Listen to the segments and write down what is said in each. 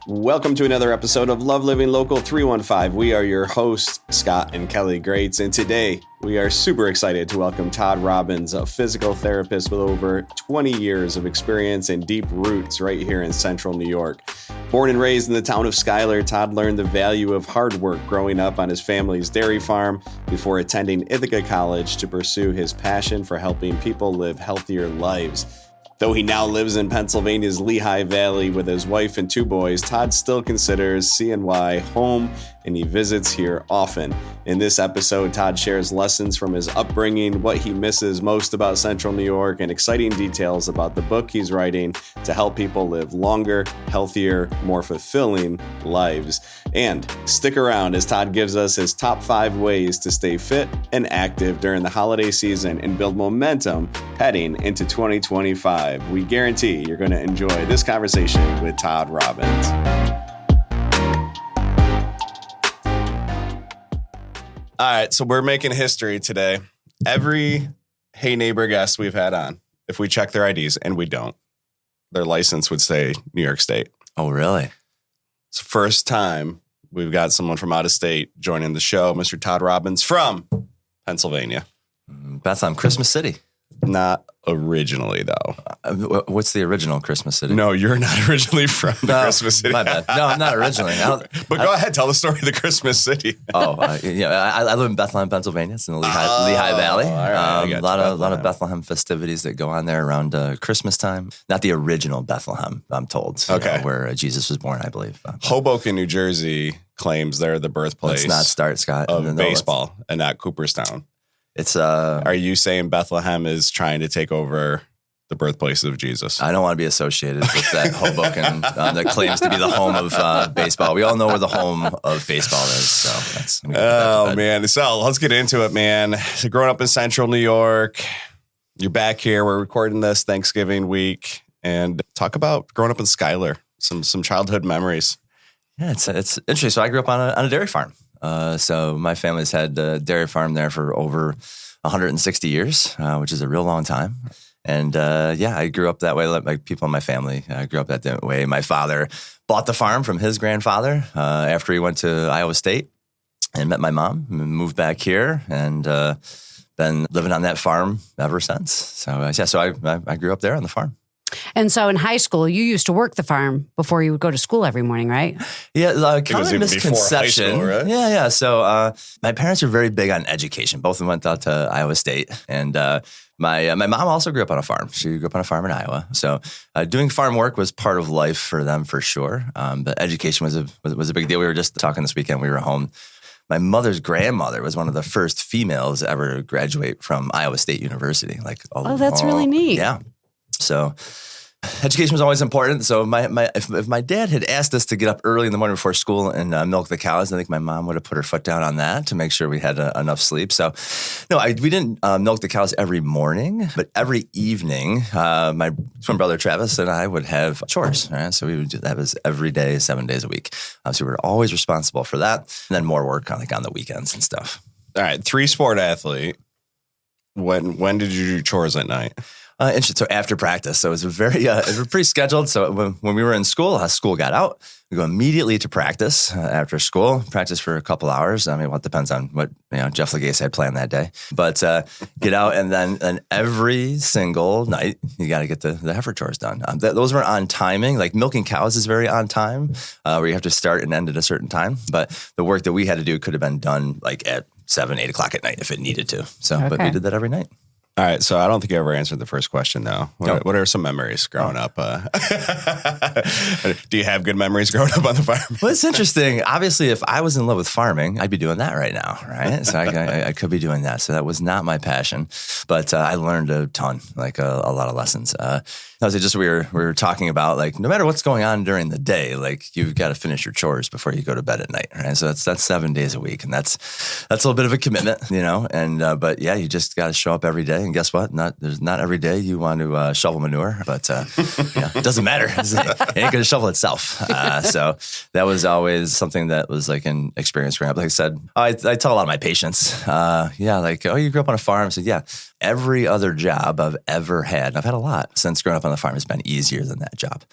Welcome to another episode of Love Living Local 315. We are your hosts, Scott and Kelly Greats, and today we are super excited to welcome Todd Robbins, a physical therapist with over 20 years of experience and deep roots right here in central New York. Born and raised in the town of Schuyler, Todd learned the value of hard work growing up on his family's dairy farm before attending Ithaca College to pursue his passion for helping people live healthier lives. Though he now lives in Pennsylvania's Lehigh Valley with his wife and two boys, Todd still considers CNY home, and he visits here often. In this episode, Todd shares lessons from his upbringing, what he misses most about Central New York, and exciting details about the book he's writing to help people live longer, healthier, more fulfilling lives. And stick around as Todd gives us his top 5 ways to stay fit and active during the holiday season and build momentum heading into 2025. We guarantee you're going to enjoy this conversation with Todd Robbins. All right, so we're making history today. Every Hey Neighbor guest we've had on, if we check their IDs, and we don't, their license would say New York State. Oh, really? It's the first time we've got someone from out of state joining the show, Mr. Todd Robbins from Pennsylvania. Bethlehem, Christmas City. Not originally, though. What's the original Christmas City? No, you're not originally from the Christmas City. My bad. No, I'm not originally. But go ahead, tell the story of the Christmas City. I live in Bethlehem, Pennsylvania. It's in the Lehigh Valley. All right, a lot of Bethlehem festivities that go on there around Christmas time. Not the original Bethlehem, I'm told. Okay. Where Jesus was born, I believe. Hoboken, New Jersey claims they're the birthplace Let's not start, Scott. of baseball and not Cooperstown. It's Are you saying Bethlehem is trying to take over the birthplace of Jesus? I don't want to be associated with that Hoboken that claims to be the home of baseball. We all know where the home of baseball is. So that's. Man. So let's get into it, man. So growing up in central New York, you're back here. We're recording this Thanksgiving week, and talk about growing up in Schuyler. Some childhood memories. Yeah, it's interesting. So I grew up on a dairy farm. So my family's had a dairy farm there for over 160 years, which is a real long time. And I grew up that way. Like people in my family grew up that way. My father bought the farm from his grandfather after he went to Iowa State and met my mom and moved back here and been living on that farm ever since. So I grew up there on the farm. And so in high school, you used to work the farm before you would go to school every morning, right? Yeah, kind of a misconception. Before high school, right? Yeah. So my parents are very big on education. Both of them went out to Iowa State. And my mom also grew up on a farm. She grew up on a farm in Iowa. So doing farm work was part of life for them for sure. But education was a big deal. We were just talking this weekend. We were home. My mother's grandmother was one of the first females ever to graduate from Iowa State University. That's really neat. Yeah. So education was always important. So if my dad had asked us to get up early in the morning before school and milk the cows, I think my mom would have put her foot down on that to make sure we had enough sleep. So we didn't milk the cows every morning, but every evening, my twin brother Travis and I would have chores. Right? So we would do that was every day, 7 days a week. So we were always responsible for that. And then more work on the weekends and stuff. All right, 3-sport athlete. When did you do chores at night? So after practice, so it was it was pretty scheduled. So when we were in school got out, we go immediately to practice after school, practice for a couple hours. I mean, it depends on what Jeff Legase had planned that day, but get out and then every single night you got to get the heifer chores done. Those were on timing. Like milking cows is very on time, where you have to start and end at a certain time. But the work that we had to do could have been done like at 7, 8 o'clock at night if it needed to. So, But we did that every night. All right, so I don't think you ever answered the first question, though. What are some memories growing up? Do you have good memories growing up on the farm? Well, it's interesting. Obviously, if I was in love with farming, I'd be doing that right now, right? So I could be doing that. So that was not my passion, but I learned a ton, like a lot of lessons. We were talking about like no matter what's going on during the day, like you've got to finish your chores before you go to bed at night, right? So that's 7 days a week, and that's a little bit of a commitment, And but yeah, you just got to show up every day. And guess what? Not every day you want to shovel manure, but it doesn't matter. It ain't going to shovel itself. So that was always something that was like an experience growing up. Like I said, I tell a lot of my patients, you grew up on a farm. I said, yeah, every other job I've ever had, and I've had a lot since growing up on on the farm has been easier than that job.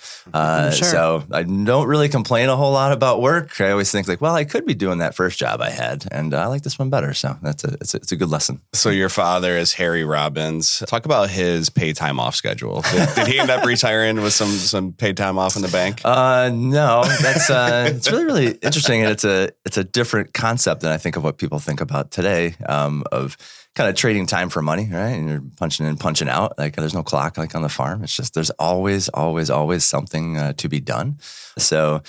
Sure. So I don't really complain a whole lot about work. I always think like, well, I could be doing that first job I had, and I like this one better. So it's a good lesson. So your father is Harry Robbins. Talk about his paid time off schedule. Did he end up retiring with some paid time off in the bank? No, that's it's really interesting, and it's a different concept than I think of what people think about today, of kind of trading time for money, right? And you're punching in, punching out. Like there's no clock like on the farm. It's just there's always something to be done. So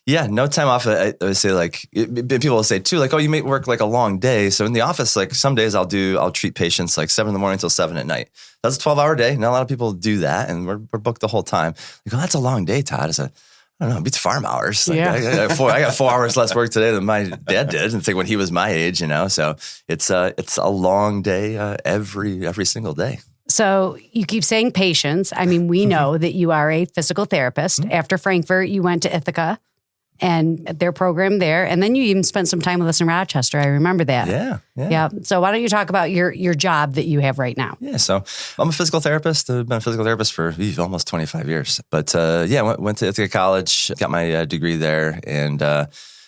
yeah, no time off. I would say like people will say too, like, oh, you may work like a long day. So in the office, like some days I'll treat patients like 7 a.m. till 7 p.m. That's a 12-hour day. Not a lot of people do that, and we're booked the whole time. Like, oh, that's a long day, Todd. I said, I don't know, it beats farm hours. Like, Yeah. I got 4 hours less work today than my dad did. And think when he was my age, So it's a long day every single day. So you keep saying patience. I mean, we know that you are a physical therapist. After Frankfurt, you went to Ithaca and their program there. And then you even spent some time with us in Rochester. I remember that. Yeah. So why don't you talk about your job that you have right now? Yeah. So I'm a physical therapist. I've been a physical therapist for almost 25 years. But went to Ithaca College, got my degree there, and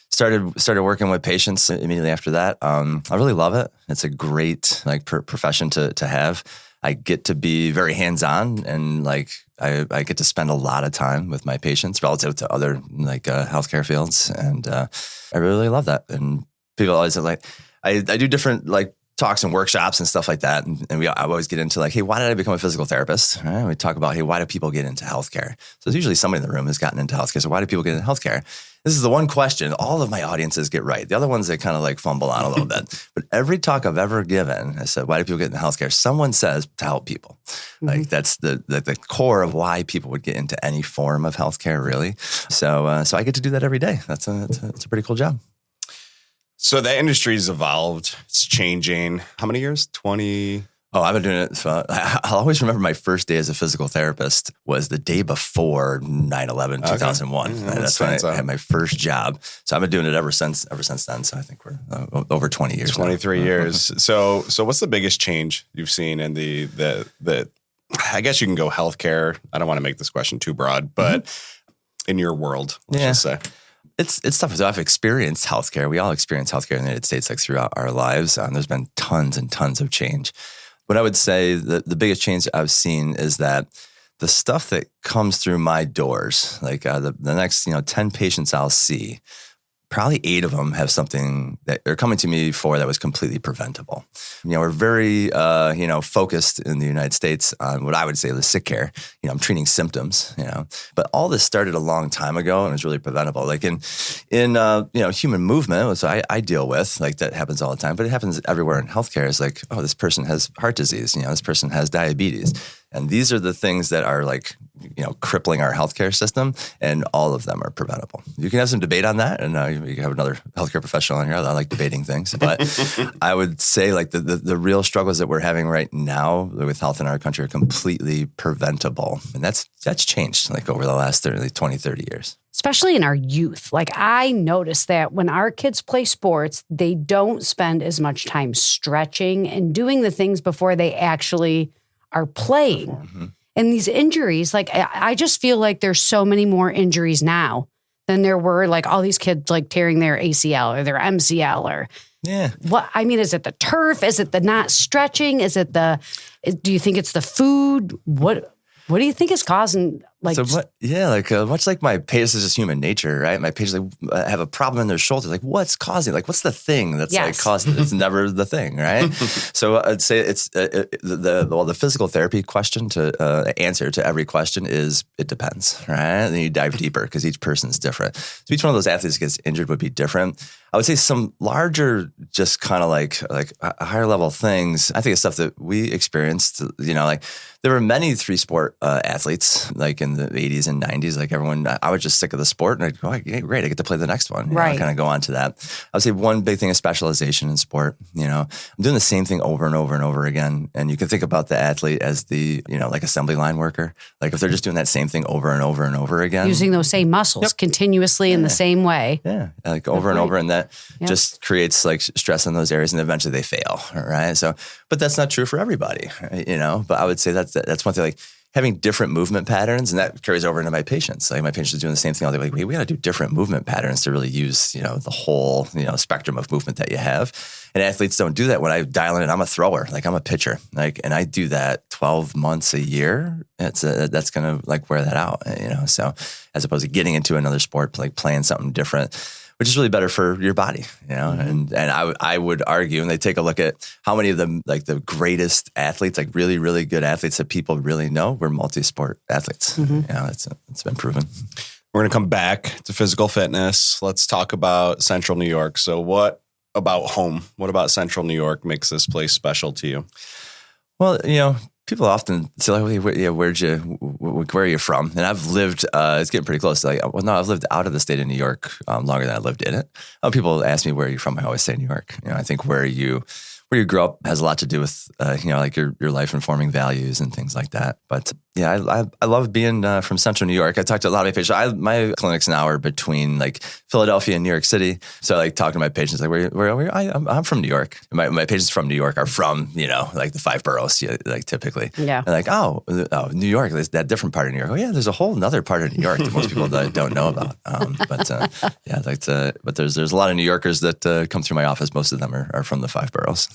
started working with patients immediately after that. I really love it. It's a great profession to have. I get to be very hands-on, and I get to spend a lot of time with my patients relative to other healthcare fields, and I really love that. And people always are I do different talks and workshops and stuff like that, and I always get into hey, why did I become a physical therapist? Right? We talk about, hey, why do people get into healthcare? So there's usually somebody in the room who's gotten into healthcare. So why do people get into healthcare? This is the one question all of my audiences get right. The other ones, they kind of fumble on a little bit. But every talk I've ever given, I said, why do people get into healthcare? Someone says to help people. Mm-hmm. That's the core of why people would get into any form of healthcare, really. So I get to do that every day. It's a pretty cool job. So the industry's evolved. It's changing. How many years? 20? Oh, I've been doing it. So I'll always remember my first day as a physical therapist was the day before 9/11, 2001. Okay. That's when I had my first job. So I've been doing it ever since then. So I think we're over 20 years. 23 years. So what's the biggest change you've seen in the I guess you can go healthcare. I don't want to make this question too broad, but in your world, let's just say. It's tough. So I've experienced healthcare. We all experience healthcare in the United States throughout our lives. There's been tons and tons of change. What I would say the biggest change I've seen is that the stuff that comes through my doors, the next 10 patients I'll see, probably 8 of them have something that they're coming to me for that was completely preventable. We're very, focused in the United States on what I would say the sick care. I'm treating symptoms, but all this started a long time ago and it was really preventable. In human movement, which I deal with, that happens all the time, but it happens everywhere in healthcare. It's oh, this person has heart disease, this person has diabetes. And these are the things that are crippling our healthcare system, and all of them are preventable. You can have some debate on that, and you can have another healthcare professional on here. I like debating things, but I would say the real struggles that we're having right now with health in our country are completely preventable, and that's changed over the last 20, 30 years. Especially in our youth. I noticed that when our kids play sports, they don't spend as much time stretching and doing the things before they actually are playing. Mm-hmm. And these injuries, I just feel like there's so many more injuries now than there were all these kids tearing their ACL or their MCL or what? I mean, is it the turf? Is it the not stretching? Do you think it's the food? What do you think is causing much like my patients, is just human nature, right? My patients have a problem in their shoulder. What's causing? What's the thing that's causing it? It's never the thing, right? So I'd say it's the physical therapy question to answer to every question is it depends, right? And then you dive deeper because each person's different. So each one of those athletes gets injured would be different. I would say some larger, just kind of like higher level things. I think it's stuff that we experienced. There were many 3-sport athletes in the 80s and 90s. Everyone, I was just sick of the sport, and I'd go, okay, great, I get to play the next one. Right. Kind of go on to that. I would say one big thing is specialization in sport. I'm doing the same thing over and over and over again. And you can think about the athlete as the, assembly line worker. If they're just doing that same thing over and over and over again. Using those same muscles continuously in the same way. Yeah. Over and over. And that just creates stress in those areas, and eventually they fail. Right. So, but that's not true for everybody, But I would say that's one thing. having different movement patterns, and that carries over into my patients. Like my patients are doing the same thing all day. Like, we got to do different movement patterns to really use, the whole, spectrum of movement that you have. And athletes don't do that. When I dial in, I'm a thrower, like I'm a pitcher, and I do that 12 months a year. That's going to wear that out, So as opposed to getting into another sport, like playing something different, which is really better for your body, And I would argue, and they take a look at how many of them, like the greatest athletes, like really, really good athletes that people really know, were multi-sport athletes. It's been proven. We're going to come back to physical fitness. Let's talk about Central New York. So what about home? What about Central New York makes this place special to you? Well, people often say, like, where are you from? And I've lived, it's getting pretty close. I've lived out of the state of New York longer than I lived in it. People ask me, where are you from? I always say New York. I think where you grew up has a lot to do with, like your life informing values and things like that. But yeah, I love being from Central New York. I talked to a lot of my patients. My clinics now are between like Philadelphia and New York City. So I like talking to my patients, like, I'm from New York. My patients from New York are from, like the 5 boroughs, like typically. Yeah. And like, oh, New York, there's that different part of New York. Oh yeah, there's a whole other part of New York that most people don't know about. But there's a lot of New Yorkers that come through my office. Most of them are from the 5 boroughs.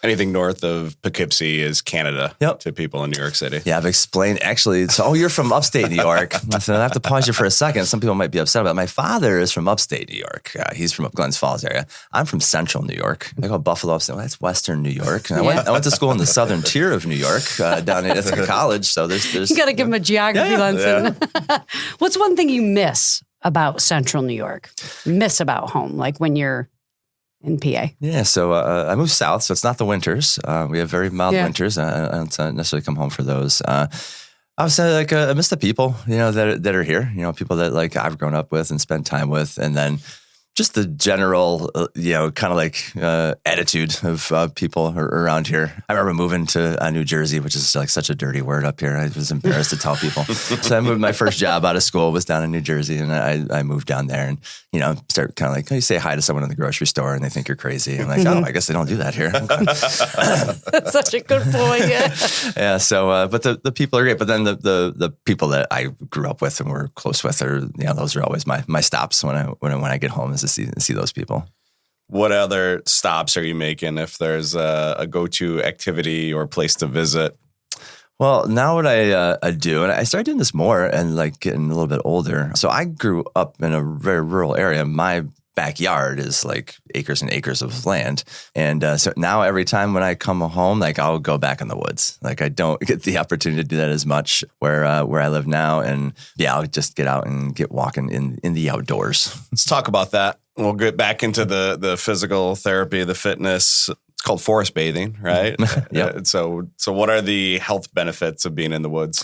Anything north of Poughkeepsie is Canada to people in New York City. Yeah, I've explained actually. So, you're from upstate New York. So I have to pause you for a second. Some people might be upset about it. My father is from upstate New York. He's from Glens Falls area. I'm from Central New York. They go Buffalo upstate. Well, that's Western New York. And I went to school in the southern tier of New York down at Ithaca College. So there's you got to give him a geography lesson. Yeah. What's one thing you miss about Central New York? Miss about home, like when you're in PA? Yeah, so I moved south, so it's not the winters. We have very mild winters. I don't necessarily come home for those. I would say I miss the people, that are here. People that like I've grown up with and spent time with, and then just the general, kind of attitude of people around here. I remember moving to New Jersey, which is like such a dirty word up here. I was embarrassed to tell people. So I moved. My first job out of school was down in New Jersey, and I moved down there and, start kind of like, you say hi to someone in the grocery store and they think you're crazy. I'm like, I guess they don't do that here. That's such a good point. Yeah. Yeah. So, but the people are great. But then the people that I grew up with and were close with are, those are always my stops when I get home, is to see those people. What other stops are you making if there's a go-to activity or place to visit? Well, now what I do, and I started doing this more and like getting a little bit older. So I grew up in a very rural area. My backyard is like acres and acres of land. And so now every time when I come home, like I'll go back in the woods. Like I don't get the opportunity to do that as much where I live now. And I'll just get out and get walking in the outdoors. Let's talk about that. We'll get back into the physical therapy, the fitness. It's called forest bathing, right? Yeah. So what are the health benefits of being in the woods?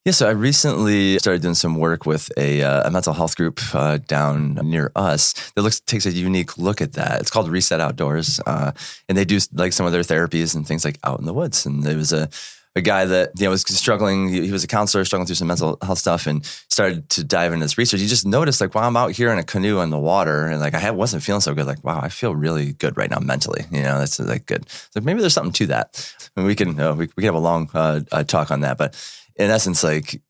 Yeah, so I recently started doing some work with a mental health group down near us that takes a unique look at that. It's called Reset Outdoors, and they do like some of their therapies and things like out in the woods. And there was a guy that was struggling. He was a counselor struggling through some mental health stuff and started to dive into this research. He just noticed like, wow, I'm out here in a canoe on the water and like I wasn't feeling so good. Like, wow, I feel really good right now mentally. That's like good. So maybe there's something to that. I mean, we can have a long talk on that, but in essence, like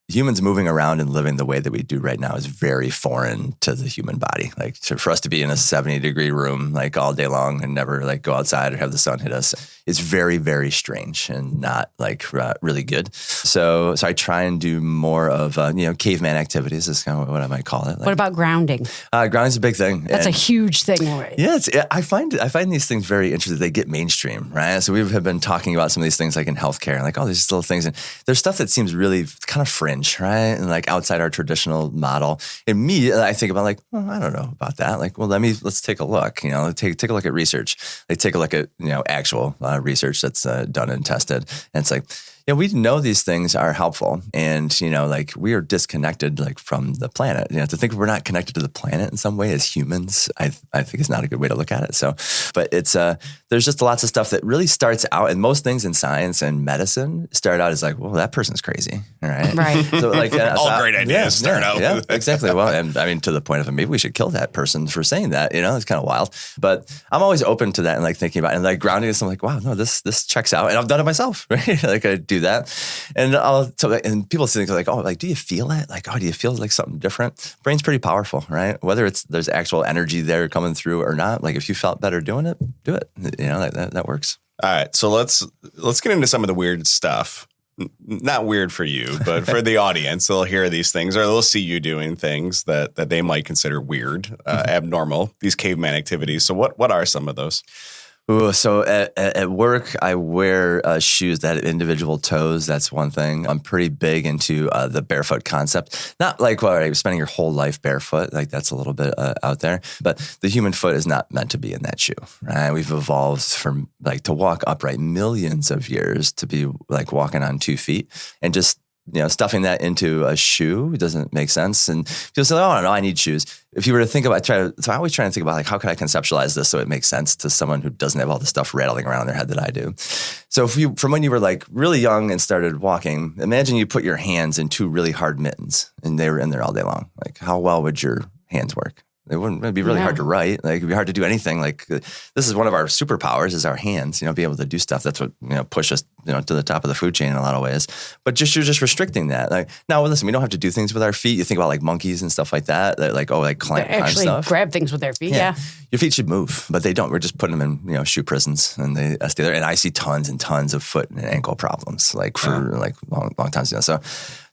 humans moving around and living the way that we do right now is very foreign to the human body. Like for us to be in a 70-degree room like all day long and never like go outside or have the sun hit us, it's very, very strange and not like really good. So I try and do more of caveman activities is kind of what I might call it. Like, what about grounding? Grounding's a big thing. That's a huge thing, right? Yeah, I find these things very interesting. They get mainstream, right? So we have been talking about some of these things like in healthcare, like these little things, and there's stuff that seems really kind of fringe, right? And like outside our traditional model. And me, I think about like, well, I don't know about that. Like, well, let's take a look. Take a look at research. Like take a look at actual research that's done and tested. And it's like, we know these things are helpful, and like we are disconnected like from the planet. To think we're not connected to the planet in some way as humans, I think is not a good way to look at it. So, but it's there's just lots of stuff that really starts out, and most things in science and medicine start out as like, well, that person's crazy, right? Right. So like all great ideas start out. Yeah, exactly. Well, and I mean to the point of maybe we should kill that person for saying that. It's kind of wild, but I'm always open to that and like thinking about it. And like grounding is something like, wow, no, this checks out, and I've done it myself, right? Like I do do that. And and people think like, oh, like, do you feel it? Like, oh, do you feel like something different? Brain's pretty powerful, right? Whether there's actual energy there coming through or not. Like if you felt better doing it, do it. That works. All right. So let's get into some of the weird stuff. Not weird for you, but for the audience, they'll hear these things or they'll see you doing things that they might consider weird, abnormal, these caveman activities. So what are some of those? Ooh, so at work, I wear shoes that have individual toes. That's one thing. I'm pretty big into the Barefoot Concept. Not like spending your whole life barefoot. Like that's a little bit out there. But the human foot is not meant to be in that shoe. Right? We've evolved from like to walk upright millions of years to be like walking on 2 feet, and just stuffing that into a shoe doesn't make sense. And people say, oh, no, I need shoes. If you were to think about, so I always try to think about like, how can I conceptualize this so it makes sense to someone who doesn't have all the stuff rattling around in their head that I do. So from when you were like really young and started walking, imagine you put your hands in 2 really hard mittens and they were in there all day long. Like how well would your hands work? It'd be really hard to write. Like it'd be hard to do anything. Like this is one of our superpowers is our hands, be able to do stuff. That's what, push us, to the top of the food chain in a lot of ways, but you're just restricting that. Like now, listen, we don't have to do things with our feet. You think about like monkeys and stuff like that climb actually stuff. Grab things with their feet. Yeah. Your feet should move, but they don't. We're just putting them in, shoe prisons and they stay there. And I see tons and tons of foot and ankle problems like for like long times. So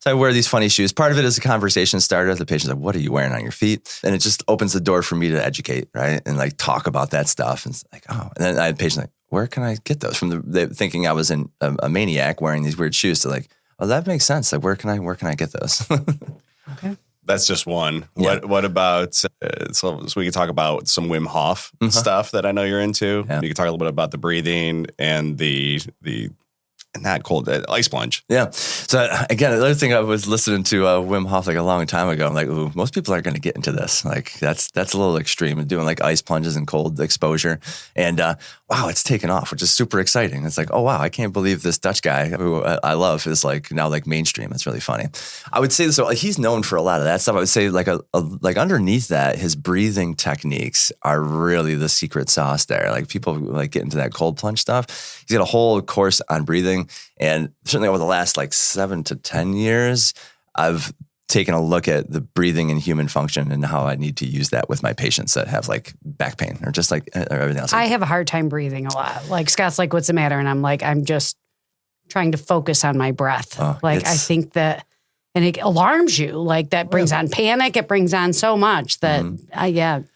I wear these funny shoes. Part of it is a conversation starter. The patient's like, what are you wearing on your feet? And it just opens the door for me to educate, right? And like talk about that stuff. And it's like, oh, and then I had patients like, where can I get those from? They thinking I was a maniac wearing these weird shoes to like, oh, that makes sense. Like, where can I get those? Okay. That's just one. Yeah. What about, so we can talk about some Wim Hof stuff that I know you're into. Yeah. You can talk a little bit about the breathing and the not cold, ice plunge. Yeah. So again, another thing I was listening to Wim Hof like a long time ago. I'm like, ooh, most people aren't going to get into this. Like that's a little extreme. Doing like ice plunges and cold exposure. And wow, it's taken off, which is super exciting. It's like, oh wow, I can't believe this Dutch guy who I love is like now like mainstream. It's really funny. I would say so. He's known for a lot of that stuff. I would say like like underneath that, his breathing techniques are really the secret sauce there. Like people like get into that cold plunge stuff. He's got a whole course on breathing. And certainly over the last like 7 to 10 years, I've taken a look at the breathing and human function and how I need to use that with my patients that have like back pain or just like or everything else. I have a hard time breathing a lot. Like Scott's like, what's the matter? And I'm like, I'm just trying to focus on my breath. I think that, and it alarms you. Like that brings on panic. It brings on so much that,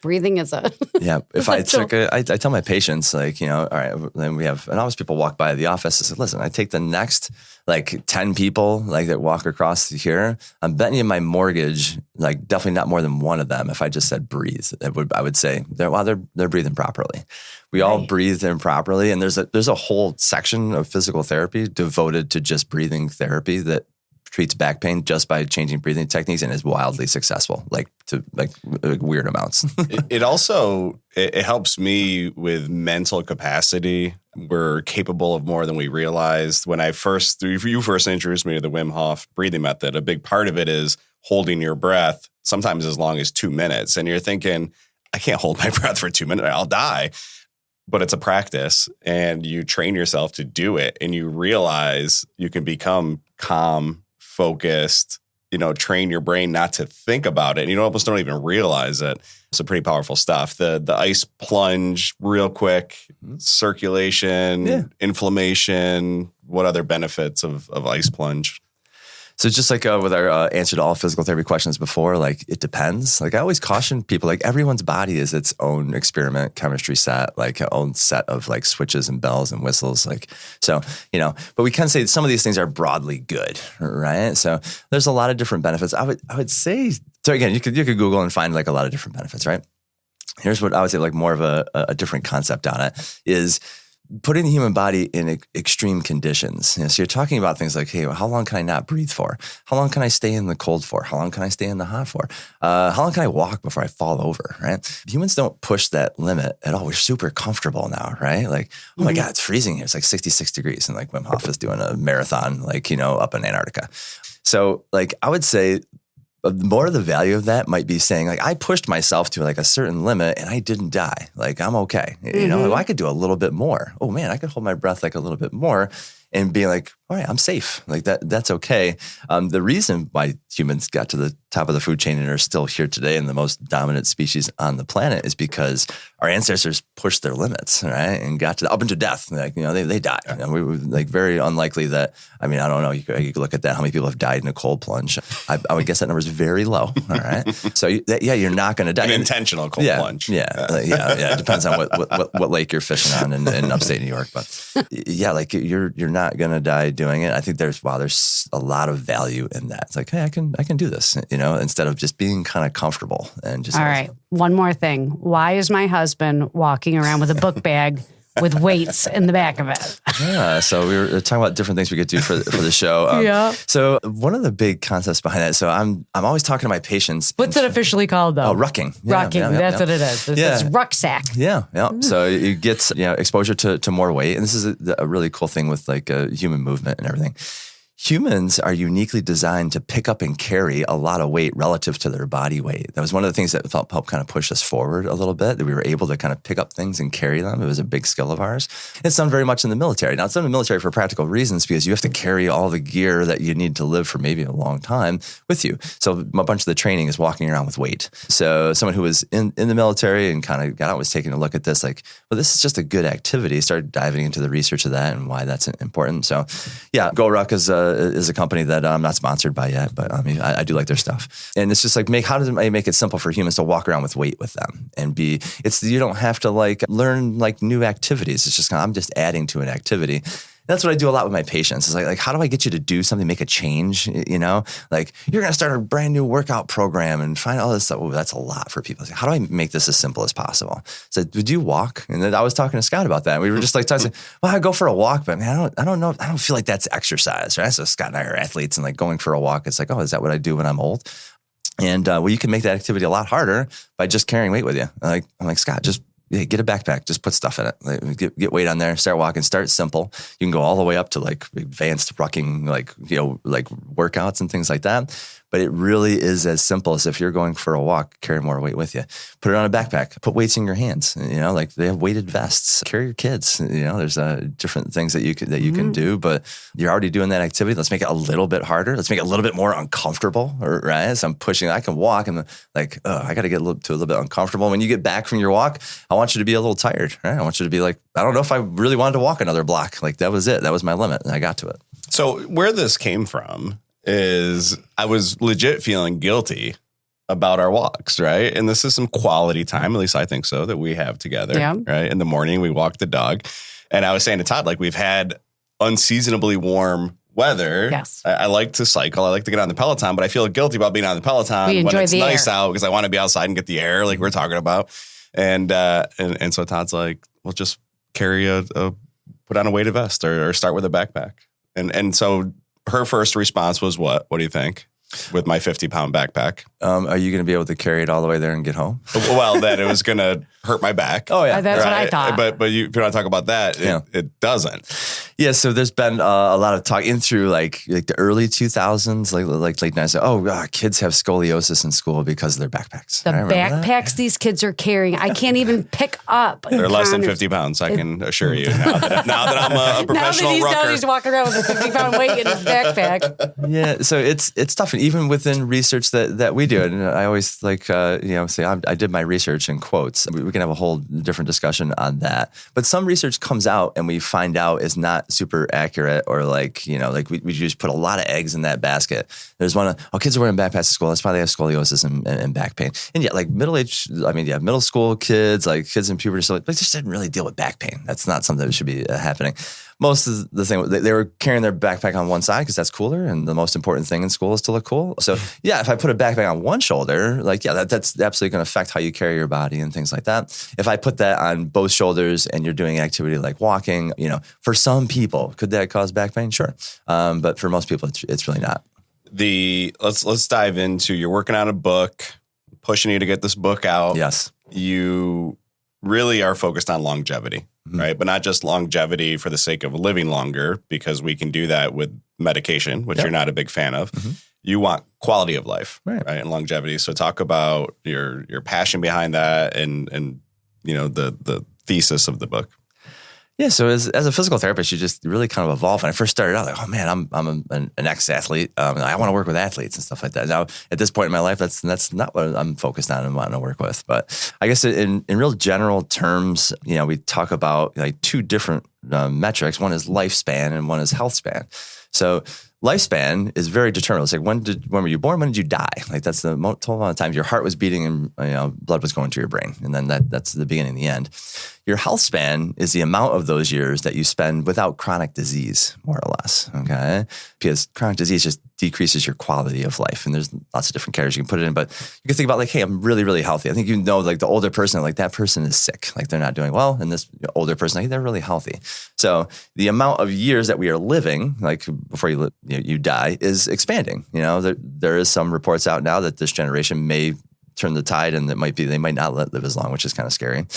breathing is a. Yeah. If I tell my patients like, all right, then we have, and always people walk by the office. I said, listen, I take the next like 10 people like that walk across here. I'm betting you my mortgage, like definitely not more than one of them. If I just said breathe, I would say they're breathing properly. We all breathe improperly. And there's a whole section of physical therapy devoted to just breathing therapy that treats back pain just by changing breathing techniques and is wildly successful, like to weird amounts. It also helps me with mental capacity. We're capable of more than we realized. When you first introduced me to the Wim Hof breathing method, a big part of it is holding your breath, sometimes as long as 2 minutes. And you're thinking, I can't hold my breath for 2 minutes, I'll die. But it's a practice and you train yourself to do it and you realize you can become calm, focused, train your brain not to think about it. And you almost don't even realize it. It's pretty powerful stuff. The ice plunge, real quick, circulation, inflammation. What other benefits of ice plunge? So just like with our answer to all physical therapy questions before, like it depends. Like I always caution people, like everyone's body is its own experiment chemistry set, like an own set of like switches and bells and whistles. Like, so, but we can say some of these things are broadly good, right? So there's a lot of different benefits. I would say, so again, you could Google and find like a lot of different benefits, right? Here's what I would say, like more of a different concept on it is putting the human body in extreme conditions. So you're talking about things like, hey, how long can I not breathe for? How long can I stay in the cold for? How long can I stay in the hot for? How long can I walk before I fall over, right? Humans don't push that limit at all. We're super comfortable now, right? Like, oh my God, it's freezing here. It's like 66 degrees. And like Wim Hof is doing a marathon, like, up in Antarctica. So like, I would say more of the value of that might be saying like, I pushed myself to like a certain limit and I didn't die. Like I'm okay. Like, I could do a little bit more. Oh man, I could hold my breath like a little bit more. and being like, all right, I'm safe. Like that's okay. The reason why humans got to the top of the food chain and are still here today and the most dominant species on the planet is because our ancestors pushed their limits, right? And got to up into death. Like, they died. And we were like very unlikely that, I don't know, you could look at that, how many people have died in a cold plunge. I would guess that number is very low. All right. So you're not going to die. An intentional cold plunge. Yeah. It depends on what lake you're fishing on in upstate New York. But yeah, like you're not going to die doing it. I think there's a lot of value in that. It's like, hey, I can do this, instead of just being kind of comfortable and just. All right. One more thing. Why is my husband walking around with a book bag with weights in the back of it? Yeah. So we were talking about different things we could do for the show. Yeah. So one of the big concepts behind that. So I'm always talking to my patients. What's it officially called though? Oh, rucking. Rucking. That's what it is. It's rucksack. Yeah. So you get exposure to more weight, and this is a really cool thing with like human movement and everything. Humans are uniquely designed to pick up and carry a lot of weight relative to their body weight. That was one of the things that helped kind of push us forward a little bit, that we were able to kind of pick up things and carry them. It was a big skill of ours. It's done very much in the military. Now, it's done in the military for practical reasons because you have to carry all the gear that you need to live for maybe a long time with you. So a bunch of the training is walking around with weight. So someone who was in the military and kind of got out was taking a look at this like, well, this is just a good activity. Started diving into the research of that and why that's important. So yeah, GoRuck is a company that I'm not sponsored by yet, but I do like their stuff. And it's just like, how does it make it simple for humans to walk around with weight with them and you don't have to like learn like new activities. It's just I'm just adding to an activity. That's what I do a lot with my patients. It's like, how do I get you to do something, make a change? Like you're going to start a brand new workout program and find all this stuff. Oh, that's a lot for people. Like, how do I make this as simple as possible? So would you walk? And then I was talking to Scott about that. We were just like talking, well, I go for a walk, but man, I don't know. I don't feel like that's exercise, right? So Scott and I are athletes and like going for a walk. It's like, oh, is that what I do when I'm old? And you can make that activity a lot harder by just carrying weight with you. I'm like, Scott, just get a backpack, just put stuff in it. Like, get weight on there, start walking, start simple. You can go all the way up to like advanced rucking, like workouts and things like that. But it really is as simple as if you're going for a walk, carry more weight with you. Put it on a backpack, put weights in your hands. Like they have weighted vests. Carry your kids. There's different things that you can do, but you're already doing that activity. Let's make it a little bit harder. Let's make it a little bit more uncomfortable, right? So I'm pushing, I can walk and like, I got to get to a little bit uncomfortable. When you get back from your walk, I want you to be a little tired, right? I want you to be like, I don't know if I really wanted to walk another block. Like that was it. That was my limit. And I got to it. So where this came from is I was legit feeling guilty about our walks, right? And this is some quality time, at least I think so, that we have together, right? In the morning, we walk the dog. And I was saying to Todd, like we've had unseasonably warm weather. Yes. I like to cycle. I like to get on the Peloton, but I feel guilty about being on the Peloton when it's nice out because I want to be outside and get the air like we're talking about. And so Todd's like, well, just carry put on a weighted vest or start with a backpack. And so her first response was what? What do you think? With my 50-pound backpack. Are you going to be able to carry it all the way there and get home? Well, then it was going to hurt my back. Oh, yeah. That's what I thought. But if you want to talk about that, it doesn't. Yeah, so there's been a lot of talk in through like the early 2000s, like late 90s. Kids have scoliosis in school because of their backpacks. The backpacks these kids are carrying, I can't even pick up. They're less than 50 pounds, I can assure you. Now that I'm a professional rucker. Now he's walking around with a 50-pound weight in his backpack. Yeah, so it's tough. And even within research that we do, and I always say I did my research in quotes. We can have a whole different discussion on that. But some research comes out and we find out is not super accurate, or we just put a lot of eggs in that basket. There's one, kids are wearing backpacks to school. That's why they have scoliosis and back pain. And yet, like middle school kids, like kids in puberty, so they just didn't really deal with back pain. That's not something that should be happening. Most of the thing, they were carrying their backpack on one side because that's cooler, and the most important thing in school is to look cool. So yeah, if I put a backpack on one shoulder, that's absolutely going to affect how you carry your body and things like that. If I put that on both shoulders and you're doing an activity like walking, for some people, could that cause back pain? Sure, but for most people, it's really not. Let's dive into, you're working on a book, pushing you to get this book out. Yes, you really are focused on longevity. Mm-hmm. Right. But not just longevity for the sake of living longer, because we can do that with medication, which you're not a big fan of. Mm-hmm. You want quality of life, right? And longevity. So talk about your passion behind that and the thesis of the book. Yeah. So as a physical therapist, you just really kind of evolve. When I first started out, like, oh man, I'm an ex-athlete. I want to work with athletes and stuff like that. Now, at this point in my life, that's not what I'm focused on and wanting to work with. But I guess in real general terms, we talk about like two different metrics. One is lifespan and one is health span. So lifespan is very determined. It's like when were you born? When did you die? Like that's the total amount of time your heart was beating and blood was going to your brain, and then that's the beginning and the end. Your health span is the amount of those years that you spend without chronic disease, more or less. Okay, because chronic disease just decreases your quality of life, and there's lots of different categories you can put it in. But you can think about like, hey, I'm really, really healthy. I think like the older person, like that person is sick, like they're not doing well, and this older person, like they're really healthy. So the amount of years that we are living, like before you die, is expanding. There is some reports out now that this generation may turn the tide, and they might not live as long, which is kind of scary.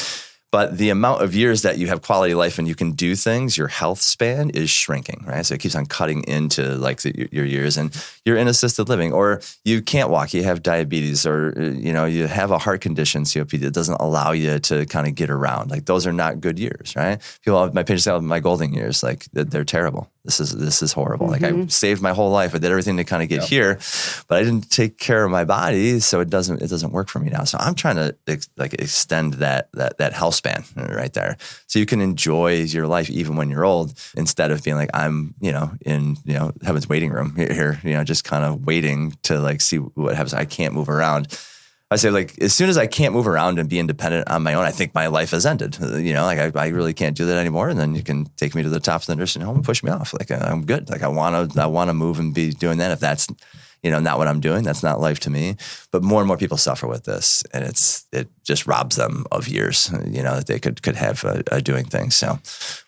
But the amount of years that you have quality life and you can do things, your health span is shrinking, right? So it keeps on cutting into like your years, and you're in assisted living, or you can't walk, you have diabetes, or you have a heart condition, COPD, that doesn't allow you to kind of get around. Like those are not good years, right? My patients say, my golden years, like they're terrible. This is horrible. Like I saved my whole life. I did everything to kind of get here, but I didn't take care of my body, so it doesn't work for me now. So I'm trying to extend that health span right there, so you can enjoy your life even when you're old, instead of being like I'm in heaven's waiting room here, just kind of waiting to like see what happens. I can't move around. I say like as soon as I can't move around and be independent on my own, I think my life has ended. I really can't do that anymore. And then you can take me to the top of the nursing home and push me off. Like I'm good. Like I want to move and be doing that. If that's not what I'm doing, that's not life to me. But more and more people suffer with this, and it just robs them of years that they could have doing things. So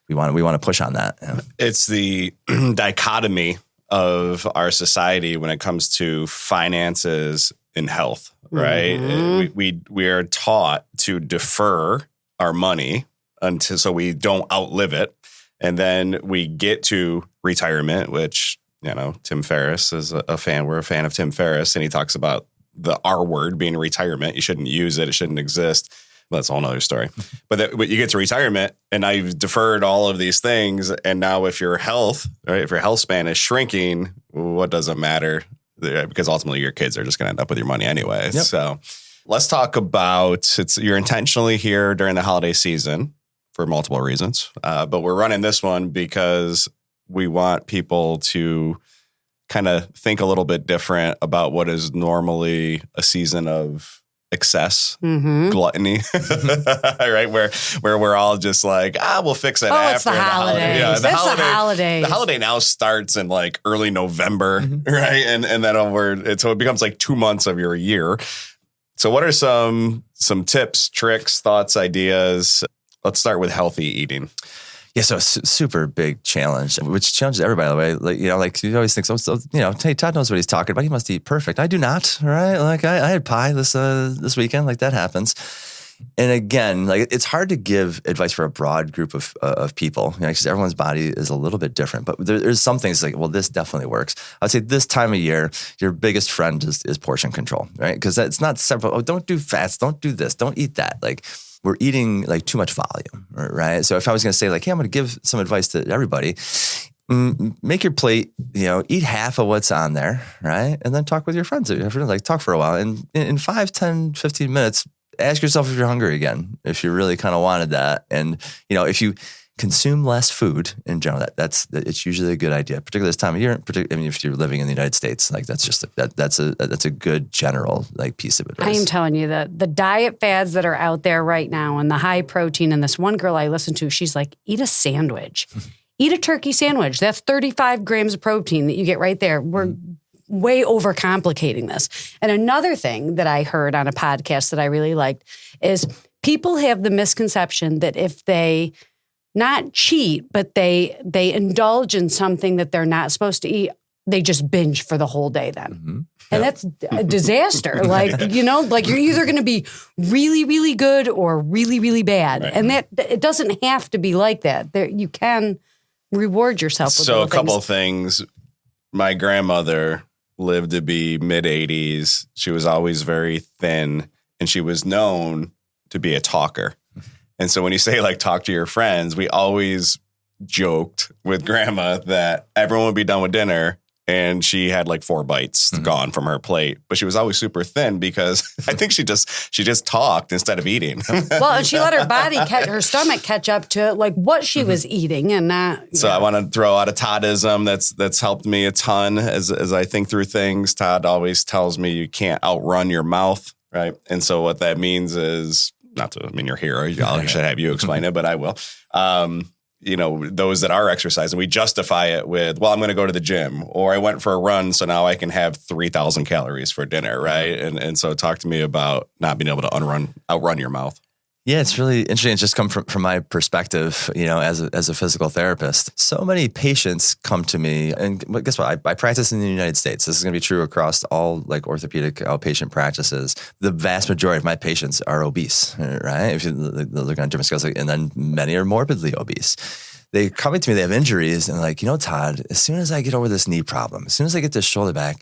we want to push on that. It's the dichotomy of our society when it comes to finances and health. Right. Mm-hmm. We are taught to defer our money so we don't outlive it. And then we get to retirement, which, Tim Ferriss is a fan. We're a fan of Tim Ferriss. And he talks about the R word being retirement. You shouldn't use it. It shouldn't exist. Well, that's a whole nother story. But you get to retirement, and now you've deferred all of these things. And now if your health span is shrinking, what does it matter? Because ultimately your kids are just going to end up with your money anyway. Yep. So let's talk about you're intentionally here during the holiday season for multiple reasons. But we're running this one because we want people to kind of think a little bit different about what is normally a season of excess, gluttony, right? Where we're all just like, we'll fix it after it's the holidays. Yeah, the holidays. The holiday now starts in like early November, right? And then so it becomes like 2 months of your year. So what are some tips, tricks, thoughts, ideas? Let's start with healthy eating. Yeah, so super big challenge, which challenges everybody, by the way. Like you always think, hey, Todd knows what he's talking about. He must eat perfect. I do not, right? Like I had pie this weekend, like that happens. And again, like it's hard to give advice for a broad group of people, because everyone's body is a little bit different. But there's some things like, well, this definitely works. I'd say this time of year, your biggest friend is portion control, right? Because that's not several. Oh, don't do fats. Don't do this. Don't eat that. Like we're eating like too much volume, right? So if I was going to say like, hey, I'm going to give some advice to everybody. Make your plate, eat half of what's on there, right? And then talk with your friends. Like talk for a while. And in 5, 10, 15 minutes, ask yourself if you're hungry again, if you really kind of wanted that. And, if you consume less food in general, it's usually a good idea, particularly this time of year. If you're living in the United States, like that's just that's a good general like piece of advice. I am telling you that the diet fads that are out there right now and the high protein, and this one girl I listen to, she's like, eat a sandwich, eat a turkey sandwich. That's 35 grams of protein that you get right there. We're way overcomplicating this. And another thing that I heard on a podcast that I really liked is people have the misconception that if they not cheat, but they indulge in something that they're not supposed to eat, they just binge for the whole day then. Mm-hmm. And that's a disaster. Like you're either going to be really, really good or really, really bad. Right. And that it doesn't have to be like that. You can reward yourself with a couple of things. My grandmother lived to be mid-80s. She was always very thin, and she was known to be a talker. And so when you say like talk to your friends, we always joked with grandma that everyone would be done with dinner and she had like 4 bites gone from her plate, but she was always super thin because I think she just talked instead of eating. Well, and she let her stomach catch up to like what she was eating and not. So I want to throw out a Toddism that's helped me a ton as I think through things. Todd always tells me you can't outrun your mouth, right? And so what that means is, you're here. I should have you explain it, but I will. Those that are exercising, we justify it with, well, I'm going to go to the gym, or I went for a run, so now I can have 3,000 calories for dinner, right? And so talk to me about not being able to outrun your mouth. Yeah, it's really interesting. It's just come from my perspective, as a physical therapist. So many patients come to me, and guess what? I practice in the United States. This is going to be true across all like orthopedic outpatient practices. The vast majority of my patients are obese, right? If you look on different scales, and then many are morbidly obese. They come to me, they have injuries, and like, Todd, as soon as I get over this knee problem, as soon as I get this shoulder back,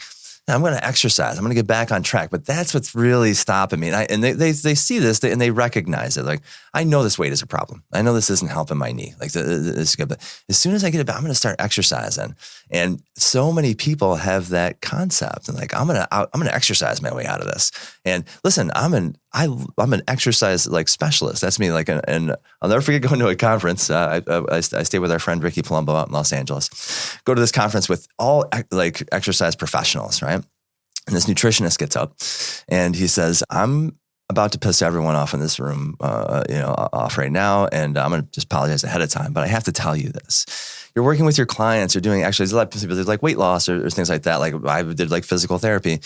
I'm going to exercise. I'm going to get back on track. But that's what's really stopping me. And they see this and they recognize it. Like, I know this weight is a problem. I know this isn't helping my knee. Like, this is good. But as soon as I get it back, I'm going to start exercising. And so many people have that concept. And like, I'm going to exercise my way out of this. And listen, I'm an exercise like specialist. That's me. Like, and I'll never forget going to a conference. I stayed with our friend Ricky Palumbo out in Los Angeles. Go to this conference with all like exercise professionals, right? And this nutritionist gets up and he says, I'm about to piss everyone off in this room, off right now. And I'm going to just apologize ahead of time, but I have to tell you this. You're working with your clients, you're doing, actually, there's a lot of people, there's like weight loss or things like that. Like I did like physical therapy.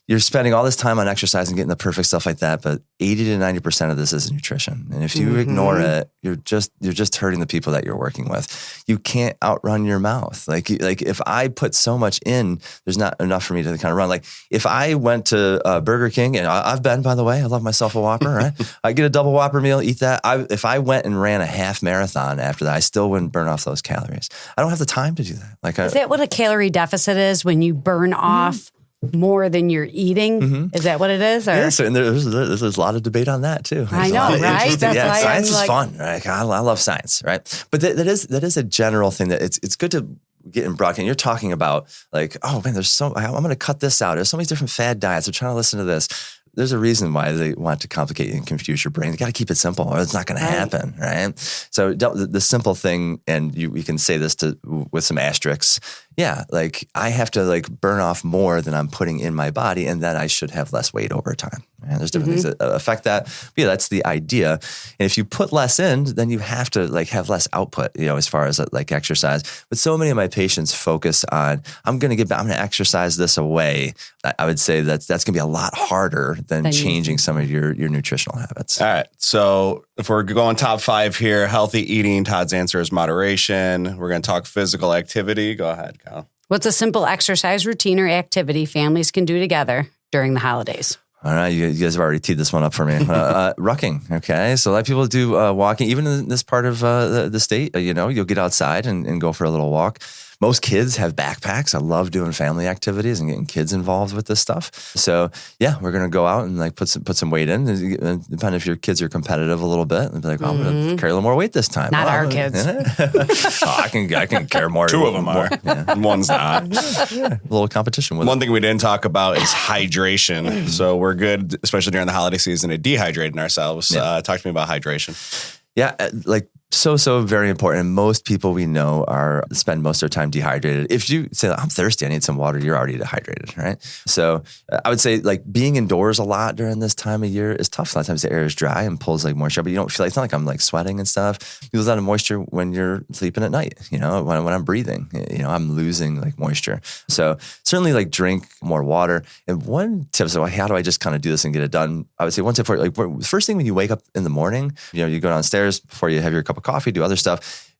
You're spending all this time on exercise and getting the perfect stuff like that, but 80 to 90% of this is nutrition. And if you ignore it, you're just hurting the people that you're working with. You can't outrun your mouth. Like if I put so much in, there's not enough for me to kind of run. Like if I went to Burger King, and I've been, by the way, I love myself a Whopper, right? I get a double Whopper meal, eat that. If I went and ran a half marathon after that, I still wouldn't burn off those calories. I don't have the time to do that. Is that what a calorie deficit is, when you burn off more than you're eating? Is that what it is? Or? Yeah, so and there's a lot of debate on that too. I know, right? That's why science is fun, right? I love science, right? But that is a general thing that it's good to get in broadcast. You're talking about like, oh man, I'm going to cut this out. There's so many different fad diets. I'm trying to listen to this. There's a reason why they want to complicate and confuse your brain. They got to keep it simple or it's not going to happen, right? So the simple thing, and you can say this with some asterisks. Yeah, like I have to like burn off more than I'm putting in my body, and then I should have less weight over time. And there's different things that affect that. But yeah, that's the idea. And if you put less in, then you have to like have less output, as far as like exercise. But so many of my patients focus on, I'm going to exercise this away. I would say that's going to be a lot harder than changing some of your nutritional habits. All right. So if we're going top 5 here, healthy eating, Todd's answer is moderation. We're going to talk physical activity. Go ahead, Kyle. What's a simple exercise routine or activity families can do together during the holidays? All right, you guys have already teed this one up for me. Rucking, okay? So a lot of people do walking, even in this part of the state. You'll get outside and go for a little walk. Most kids have backpacks. I love doing family activities and getting kids involved with this stuff. So yeah, we're gonna go out and like put some weight in. Depending if your kids are competitive a little bit, and be like, well, I'm gonna carry a little more weight this time. Not our kids. I can carry more. 2 of them are. Yeah. One's not. A little competition with One thing we didn't talk about is hydration. So we're good, especially during the holiday season, at dehydrating ourselves. Talk to me about hydration. Yeah, like so very important. And most people we know spend most of their time dehydrated. If you say, I'm thirsty, I need some water, you're already dehydrated, right? So I would say like being indoors a lot during this time of year is tough. A lot of times the air is dry and pulls like moisture, but you don't feel like, it's not like I'm like sweating and stuff. You lose a lot of moisture when you're sleeping at night, when I'm breathing, I'm losing like moisture. So certainly like drink more water. And one tip, so how do I just kind of do this and get it done? I would say one tip for like first thing when you wake up in the morning, you go downstairs before you have your cup of coffee, do other stuff,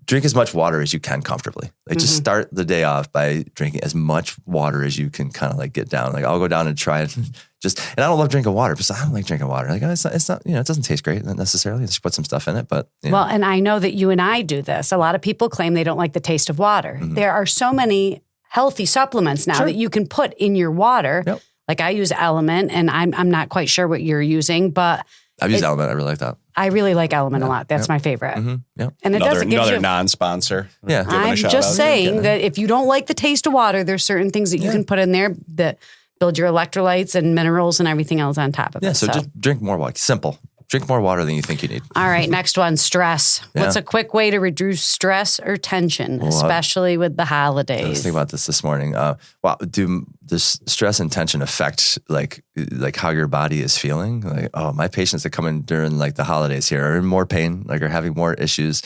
drink as much water as you can comfortably. Like just start the day off by drinking as much water as you can kind of like get down. Like I'll go down and try it and I don't love drinking water because I don't like drinking water. Like it's not, it doesn't taste great necessarily. Just put some stuff in it, but. Well, and I know that you and I do this. A lot of people claim they don't like the taste of water. There are so many healthy supplements now that you can put in your water. Yep. Like I use Element and I'm not quite sure what you're using, but I've used Element. I really like that. I really like Element a lot. That's my favorite. Yeah. And it doesn't give another you non-sponsor. Yeah. I'm just saying that if you don't like the taste of water, there's certain things that you can put in there that build your electrolytes and minerals and everything else on top of it. Yeah, so just drink more water. Simple. Drink more water than you think you need. All right, next one, stress. Yeah. What's a quick way to reduce stress or tension, especially with the holidays? I was thinking about this morning. Do this stress and tension affect like how your body is feeling? Like, my patients that come in during like the holidays here are in more pain, like are having more issues,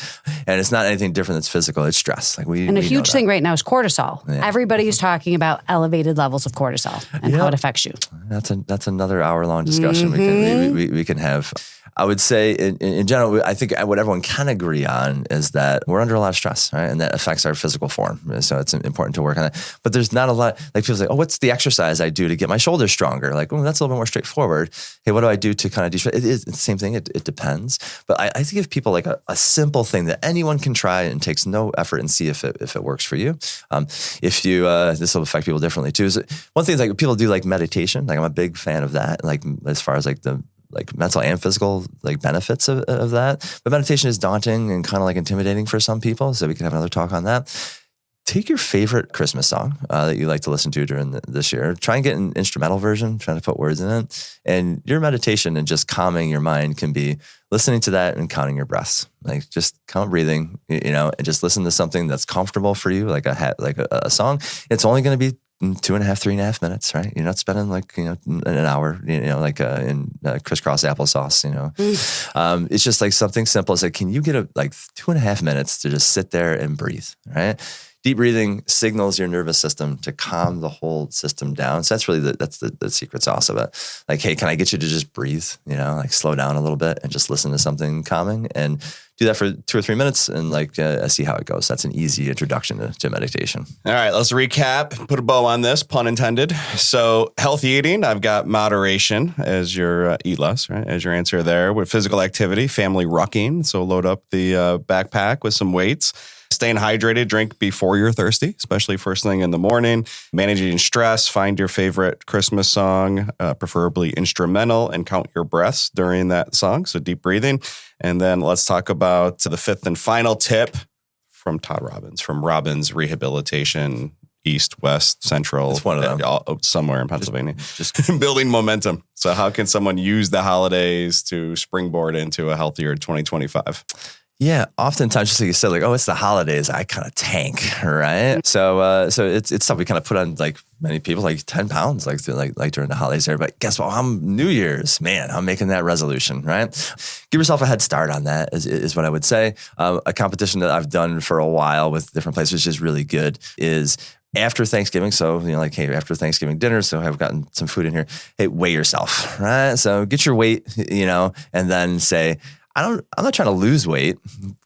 and it's not anything different that's physical. It's stress. Like a huge thing right now is cortisol. Yeah. Everybody is talking about elevated levels of cortisol and how it affects you. That's another hour-long discussion we can have. I would say in general, I think what everyone can agree on is that we're under a lot of stress, right? And that affects our physical form. So it's important to work on that. But there's not a lot, like people say, what's the exercise I do to get my shoulders stronger? Like, that's a little bit more straightforward. Hey, what do I do to kind of de-stress? It's the same thing. It depends. But I think give people like a simple thing that anyone can try and takes no effort and see if it works for you. If you, this will affect people differently too. Is one thing is like people do like meditation. Like I'm a big fan of that. Like as far as like the mental and physical like benefits of that. But meditation is daunting and kind of like intimidating for some people. So we can have another talk on that. Take your favorite Christmas song that you like to listen to during this year. Try and get an instrumental version, trying to put words in it. And your meditation and just calming your mind can be listening to that and counting your breaths. Like just count breathing, and just listen to something that's comfortable for you, like a song. It's only going to be 2.5, 3.5 minutes, right? You're not spending like, an hour, like in crisscross applesauce, It's just like something simple. It's like, can you get 2.5 minutes to just sit there and breathe, right? Deep breathing signals your nervous system to calm the whole system down. So that's really the secret sauce of it. Like, hey, can I get you to just breathe, like slow down a little bit and just listen to something calming and do that for 2 or 3 minutes and see how it goes. That's an easy introduction to meditation. All right, let's recap, put a bow on this, pun intended. So healthy eating, I've got moderation as your eat less, right? As your answer there. With physical activity, family rucking. So load up the backpack with some weights. Staying hydrated, drink before you're thirsty, especially first thing in the morning. Managing stress, find your favorite Christmas song, preferably instrumental, and count your breaths during that song. So deep breathing. And then let's talk about the fifth and final tip from Todd Robbins, from Robbins Rehabilitation, East, West, Central. It's one of them. Somewhere in Pennsylvania. Just building momentum. So how can someone use the holidays to springboard into a healthier 2025? Yeah, oftentimes, just like you said, it's the holidays, I kind of tank, right? So it's tough. We kind of put on like many people like 10 pounds like during the holidays there. But guess what? I'm New Year's, man. I'm making that resolution, right? Give yourself a head start on that is what I would say. A competition that I've done for a while with different places, which is really good, is after Thanksgiving. So, hey, after Thanksgiving dinner, so I've gotten some food in here. Hey, weigh yourself, right? So get your weight, and then say, I'm not trying to lose weight.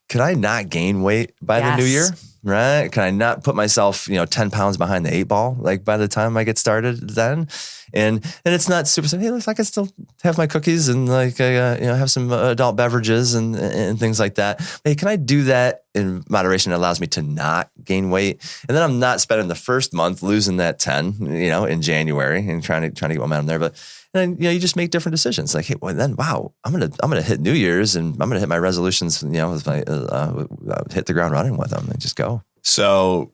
Can I not gain weight by the new year? Right? Can I not put myself, 10 pounds behind the 8 ball, like by the time I get started then? And it's not super, hey, look, I can still have my cookies and have some adult beverages and things like that. Hey, can I do that in moderation that allows me to not gain weight? And then I'm not spending the first month losing that 10, in January and trying to get momentum there. But then, you just make different decisions. Like, hey, well, then, wow, I'm gonna hit New Year's and I'm gonna hit my resolutions. With my hit the ground running with them and just go. So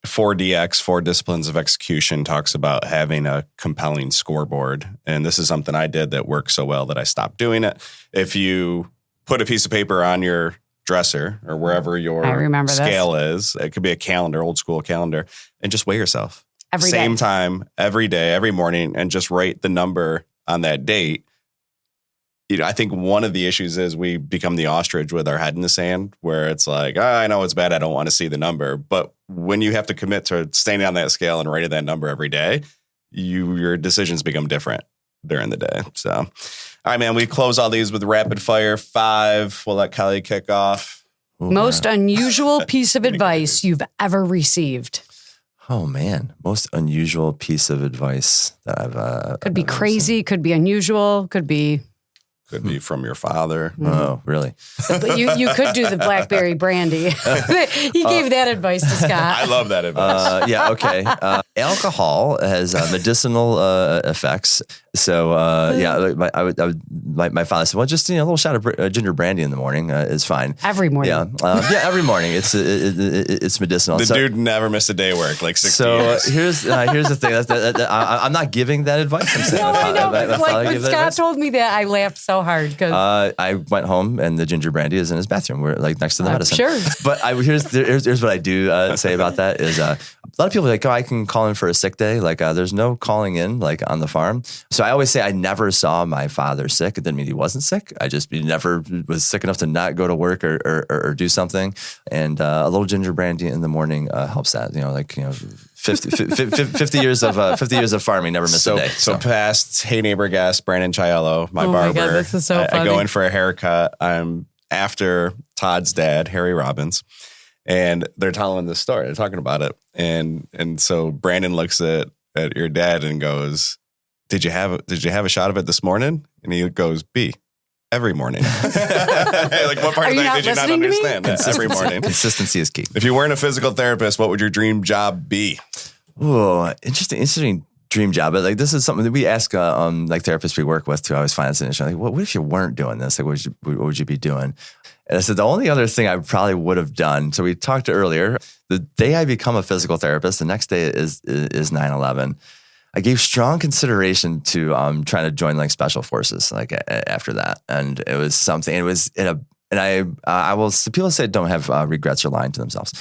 4DX, 4 Disciplines of Execution, talks about having a compelling scoreboard. And this is something I did that worked so well that I stopped doing it. If you put a piece of paper on your dresser or wherever your scale is, it could be a calendar, old school calendar, and just weigh yourself. Same time, every day, every morning, and just write the number on that date. I think one of the issues is we become the ostrich with our head in the sand, where it's like, I know it's bad, I don't want to see the number. But when you have to commit to standing on that scale and writing that number every day, your decisions become different during the day. So, all right, man, we close all these with rapid fire 5. We'll let Kelly kick off. Most unusual piece of advice you've ever received. Oh man, most unusual piece of advice that I've could be crazy, could be unusual, could be from your father. Oh, really? But you could do the blackberry brandy. He gave that advice to Scott. I love that advice. Yeah, okay. Alcohol has medicinal effects. So my father said, well, just a little shot of ginger brandy in the morning is fine. Every morning. Yeah, every morning. It's medicinal. The dude never missed a day of work, like 60 years. So here's the thing. I'm not giving that advice. I'm saying No, I know. Like when Scott told me that, I laughed so hard because I went home and the ginger brandy is in his bathroom. We're like next to the medicine. Sure. But here's what I do say about that is a lot of people are like, oh, I can call in for a sick day. Like there's no calling in like on the farm. So I always say I never saw my father sick. It didn't mean he wasn't sick. He never was sick enough to not go to work or do something. And a little ginger brandy in the morning helps that. 50 years of farming, never missed a day. So past Hey Neighbor guest, Brandon Chiello, my barber. My God, this is so funny. I go in for a haircut. I'm after Todd's dad, Harry Robbins, and they're telling this story. They're talking about it. And so Brandon looks at your dad and goes, Did you have a shot of it this morning? And he goes, B. Every morning. Like what part of that did you not understand? Every morning. Consistency is key. If you weren't a physical therapist, what would your dream job be? Oh, interesting dream job. But like this is something that we ask like therapists we work with too. I always find this interesting. Like, what if you weren't doing this? Like, what would you be doing? And I said, the only other thing I probably would have done. So we talked earlier, the day I become a physical therapist, the next day is 9/11. I gave strong consideration to trying to join like special forces like after that. And it was something, it was people say don't have regrets or lying to themselves.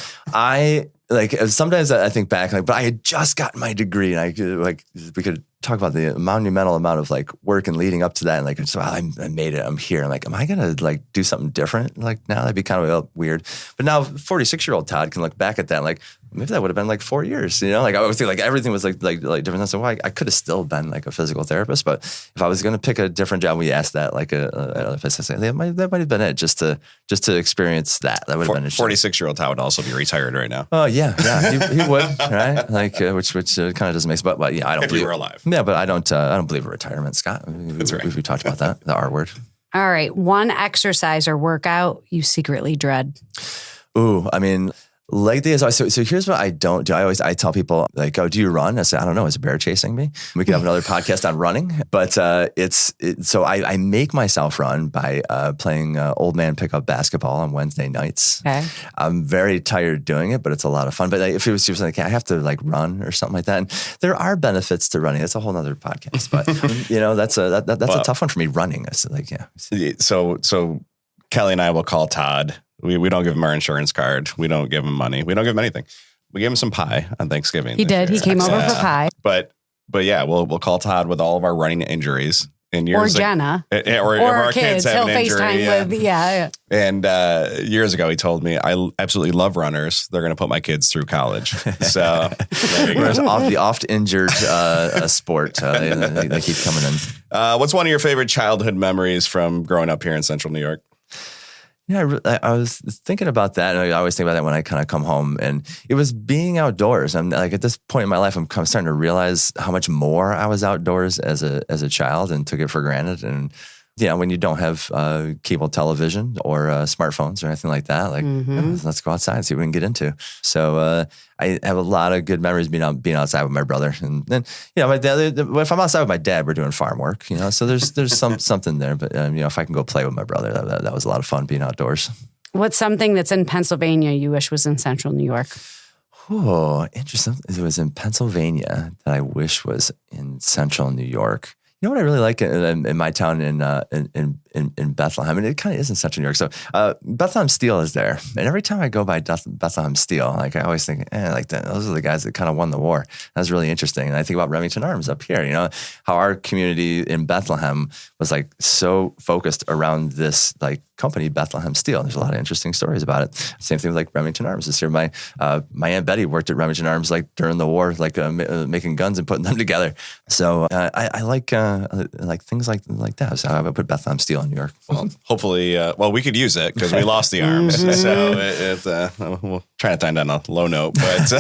Sometimes I think back, like, but I had just gotten my degree and we could talk about the monumental amount of like work and leading up to that. And like, so I made it, I'm here. I'm like, am I going to like do something different? Like now that'd be kind of weird. But now 46-year-old Todd can look back at that and like, maybe that would have been like 4 years, Like I always think like everything was like different. So I could have still been like a physical therapist, but if I was going to pick a different job, we asked that like if I say that might have been it just to experience that. That would have been 46-year-old Todd would also be retired right now. Oh yeah, he would, right? Like which kind of doesn't make sense. But yeah, I don't believe you were alive. Yeah, but I don't believe in retirement, Scott. That's right. We talked about that, the R word. All right. One exercise or workout you secretly dread. Ooh, I mean, leg day is always, so here's what I don't do. I tell people like, oh, do you run? I say, I don't know. Is a bear chasing me? We could have another podcast on running, but so I make myself run by playing old man pickup basketball on Wednesday nights. Okay. I'm very tired doing it, but it's a lot of fun. But if it was just like, I have to like run or something like that. And there are benefits to running. That's a whole nother podcast, but that's a tough one for me running. It's like, yeah. So Kelly and I will call Todd. We don't give him our insurance card. We don't give him money. We don't give him anything. We gave him some pie on Thanksgiving. He did. He came over for pie. But yeah, we'll call Todd with all of our running injuries. And or Jenna. Or our kids have an injury. FaceTime with, yeah. And years ago, he told me, I absolutely love runners. They're going to put my kids through college. So the oft-injured sport. They keep coming in. What's one of your favorite childhood memories from growing up here in Central New York? Yeah, I was thinking about that. And I always think about that when I kind of come home, and it was being outdoors. I'm like, at this point in my life, I'm kind of starting to realize how much more I was outdoors as a child and took it for granted. And when you don't have cable television or smartphones or anything like that, like let's go outside and see what we can get into. So I have a lot of good memories being outside with my brother, and then my dad. If I'm outside with my dad, we're doing farm work. So there's something there. But if I can go play with my brother, that was a lot of fun being outdoors. What's something that's in Pennsylvania you wish was in Central New York? Oh, interesting. It was in Pennsylvania that I wish was in Central New York. You know what I really like in my town in Bethlehem, and it kind of is in Central New York. So Bethlehem Steel is there, and every time I go by Bethlehem Steel, like I always think, like that. Those are the guys that kind of won the war. That's really interesting. And I think about Remington Arms up here. How our community in Bethlehem was like so focused around this like company, Bethlehem Steel. There's a lot of interesting stories about it. Same thing with like Remington Arms this year. My Aunt Betty worked at Remington Arms like during the war, like making guns and putting them together. So I like things like that. So I would put Bethlehem Steel in New York. Well, hopefully, we could use it because we lost the arms. So we'll try to end on a low note. But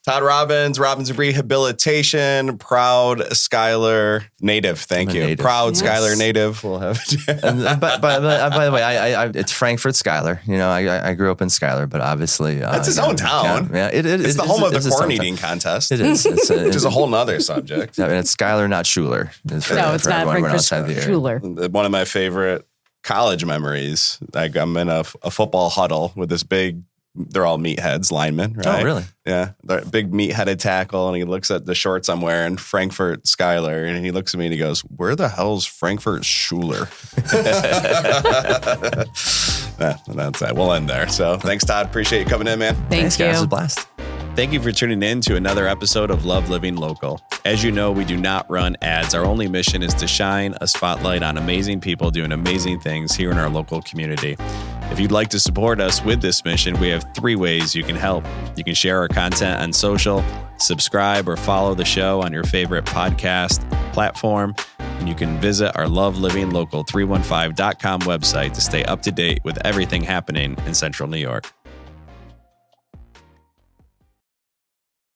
Todd Robbins, Robbins Rehabilitation, proud Schuyler native. Thank you. Native. Proud Schuyler native. We'll have. And by the way, it's Frankfurt, Schuyler. You know, I grew up in Schuyler, but obviously that's his own town. Yeah, it's the home of the corn eating contest. It is, which is a whole nother subject. I mean, it's Schuyler, not Schuyler. It's not Frankfurt, Schuyler. One of my favorite college memories. Like I'm in a football huddle with this big. They're all meatheads, linemen, right? Oh, really? Yeah. They're big meat-headed tackle, and he looks at the shorts I'm wearing, Frankfurt Schuyler, and he looks at me and he goes, "Where the hell's Frankfurt Schuyler?" That's it. We'll end there. So thanks, Todd. Appreciate you coming in, man. Thanks, guys. It was a blast. Thank you for tuning in to another episode of Love Living Local. As you know, we do not run ads. Our only mission is to shine a spotlight on amazing people doing amazing things here in our local community. If you'd like to support us with this mission, we have 3 ways you can help. You can share our content on social, subscribe or follow the show on your favorite podcast platform, and you can visit our lovelivinglocal315.com website to stay up to date with everything happening in Central New York.